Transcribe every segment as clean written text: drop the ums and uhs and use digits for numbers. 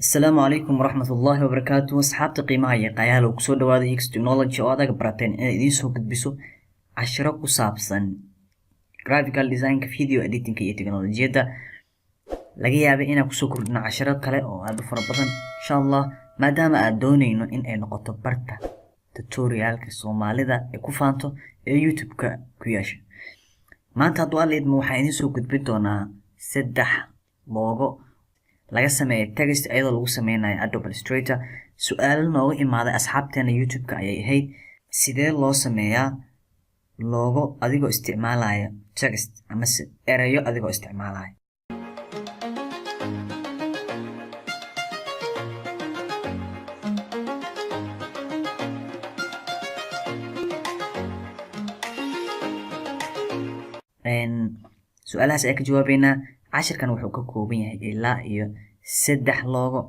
السلام عليكم ورحمة الله وبركاته. أصحابتي قيمة قيال وكسو دوادا هيكس تكنولوجي oo adaga barateen inay idiin soo gudbiso cashiro ku saabsan graphical design video editing iyo teknolojiyada laga yaabay inaan kusoo kordhino cashiro kale oo aad u fara badan insha Allah maadaama aan doonayno in ay noqoto barta tutorialka Soomaalida ee ku faanto ee YouTube-ka ku yeesha. maanta hadduu aleedmo waxaan idiin soo gudbin doonaa 3 logo laga sameeyay text ayadoo lagu sameynayo Adobe Illustrator. su'aalo nooga imaaday asxaabteena YouTube-ka ayay ahayd sidee loo sameeyaa logo adigoo isticmaalaya text ama erayo adigoo isticmaalaya. su'aalahaas ayaan ka jawaabeynaa. cashirkan wuxuu ka kooban yahay ilaa iyo 3 logo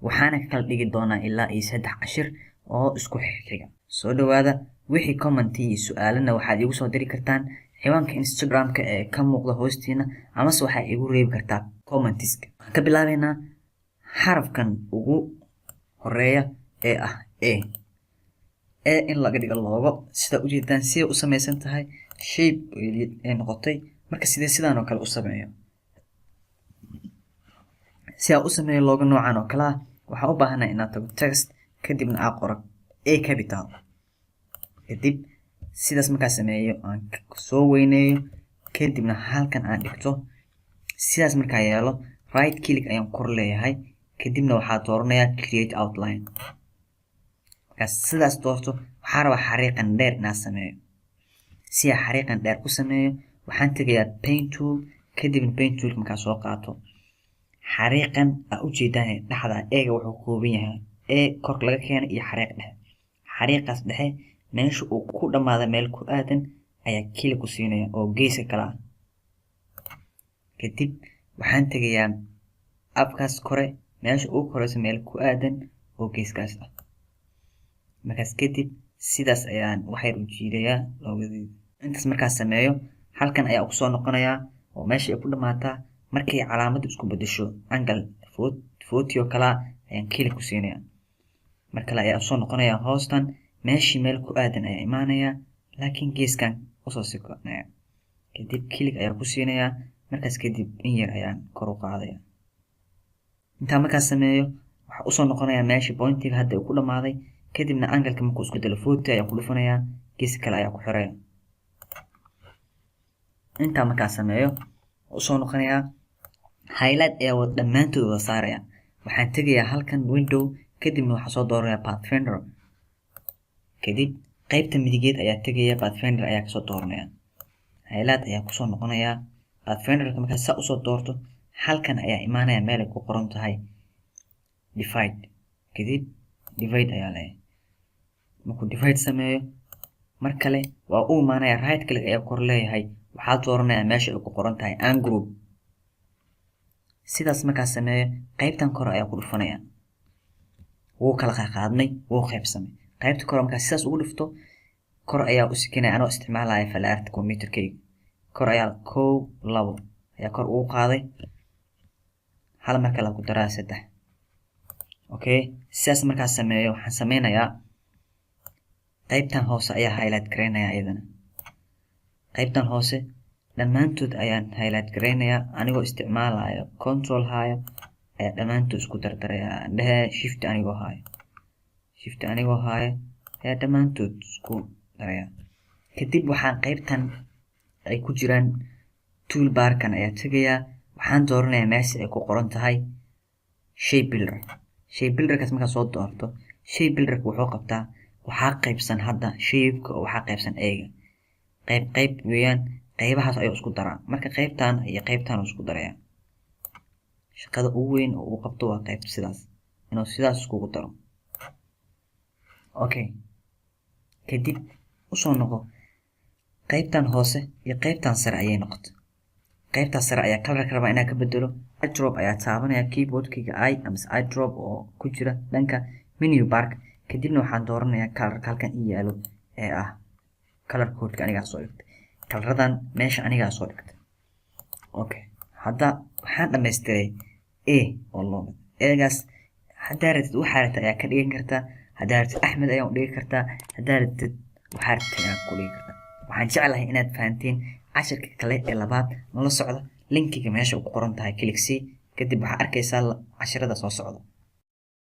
waxaana ka kala dhigi doonaa ilaa iyo 3 cashir oo isku xiga. soo dhawaada. wixii comment iyo su'aalana waxaad igu soo diri kartaan ciwaanka Instagram-ka ee ka muuqda hoostiina ama waxaad igu reebi kartaa comments-ka. ka bilaabeynaa xarafkan ugu horeeya ee ah A in laga dhigo logo sida u jeedaan si ay u sameysan tahay shape ay noqotay. marka sidaan oo kale u sameeyo si aan u sameeyo logo noocan oo kala waxa u baahanaa inaad tago text kadibna aad qoro A capital. kadib sidaas markaa sameeyo aan soo weyneeyo kadibna halkan aan dhigto. sidaas markaa yeelo right click ayaan kor leeyahay kadibna waxaa dooranayaa create outline. markaas sidaas doorto waxaa rabaa xariiqan dheer inaan sameeyo. si aan xariiqan dheer ku sameeyo waxaan tagayaa paint tool kadibna paint tool markaa soo qaato xariiqan u jeedaan dhaxda eega wuxuu kooban yahay kor laga keenay iyo xariiq dhexe. xariiqaas dhexe meesha uu ku dhamaado meel ku aadan ayaa kili ku siinaya oo geeska kala ah. kadib waxaan tagayaa abkaas kore meesha uu koreyso meel ku aadan oo geeskaas ah. markaas kadib sidaas ayaan waxyar u jiidayaa logodeeda. intaas markaas sameeyo halkan ayaa ku soo noqonayaa oo meesha ay ku dhamaataa. markay calaamad isku bedesho angle 40 kala ayaan kili ku siinaya. markale ayaa soo noqonaya hoostan meeshii meel ku aadan ayaa imaanaya laakiin geeskan usoo sikonaya. kadib click ayaa ku siinaya. markaas kadib in yar ayaan kor u qaadaya. inta markaas sameeyo waxa usoo noqonaya meeshii pointiga hadda uu ku dhamaaday kadibna angle-ka markuu isku bedelo 40 ayaa ku dhufanaya gees kale ayaa ku xiraya. inta markaas sameeyo usoo noqonaya highlight ayaa wada dhamaantood wada saaraya. waxaan tagayaa halkan window kadibna waxaan soo dooranayaa pathfinder. kadib qaybta midigeed ayaa tagayaa pathfinder ayaa kasoo dooranaya. highlight ayaa kusoo noqonaya pathfinder markaa saa usoo doorto halkan ayaa imaanaya meel ay ku qoran tahay divide. kadib divide ayaa leeyahay. markuu divide sameeyo mar kale waa uu imaanaya right click ayaa kor leeyahay waxaa dooranaya meesha ay ku qoran tahay ungroup. sidaas markaa sameeyo qaybtan kor ayaa ku dhufanaya. wuu kala qaadnay wuu qaybsamay. qaybta kor markaa sidaas ugu dhufto kor ayaa u sikinaya anoo isticmaalaya falaarta computerkayga. kor ayaa 1 2 ayaa kor ugu qaaday hal mar kale ku daraa 3. okay sidaas markaa sameeyo waxaan sameynayaa qaybtan hoose ayaa highlight gareynaya iyadana. qaybtan hoose dhamaantood ayaan highlight gareynaya anigoo isticmaalayo control hayo ayaa dhamaantood isku dardaraya. dhehe shift anigoo hayo ayaa dhamaantood isku daraya. kadib waxaan qaybtan ay ku jiraan toolbar-kan ayaa tagayaa. waxaan dooranayaa meesha ay ku qoran tahay shape builder. shape builder-kaas markaa soo doorto shape builder-ka wuxuu qabtaa waxaa qaybsan hadda shape-ka oo waxaa qaybsan eega qayb weeyaan. qaybahaas ayuu isku daraa. marka qaybtan iyo qaybtan uu isku daraya. shaqada ugu weyn oo uu qabto waa qayb sidaas inuu sidaas isku daro. okay kadib usoo noqo qaybtan hoose iyo qaybtan sare ayay noqotay. qaybtan sare ayaa color rabaa inaan ka bedelo. eyedrop ayaa taabanaya keyboard-kayga ama eyedrop oo ku jira dhanka menu bar. kadibna waxaan dooranayaa color halkan ii yaalo ee ah color code-ka aniga soo dhigtay. color-radan meesha aniga soo dhigtay. okay hadda waxaan dhameystiray oo loo eegaas haddaa rabtid waxaa rabtid ayaa ka dhigan kartaa, haddaa rabtid Axmed ayaa u dhigi kartaa, haddaa rabtid waxaa rabtid ayaa ku dhigi kartaa. waxaan jeclahay inaad fahanteen casharka kale ee labaad nala socda linkiga meesha ku qoran tahay click kadib waxaa arkaysaa casharada soo socda.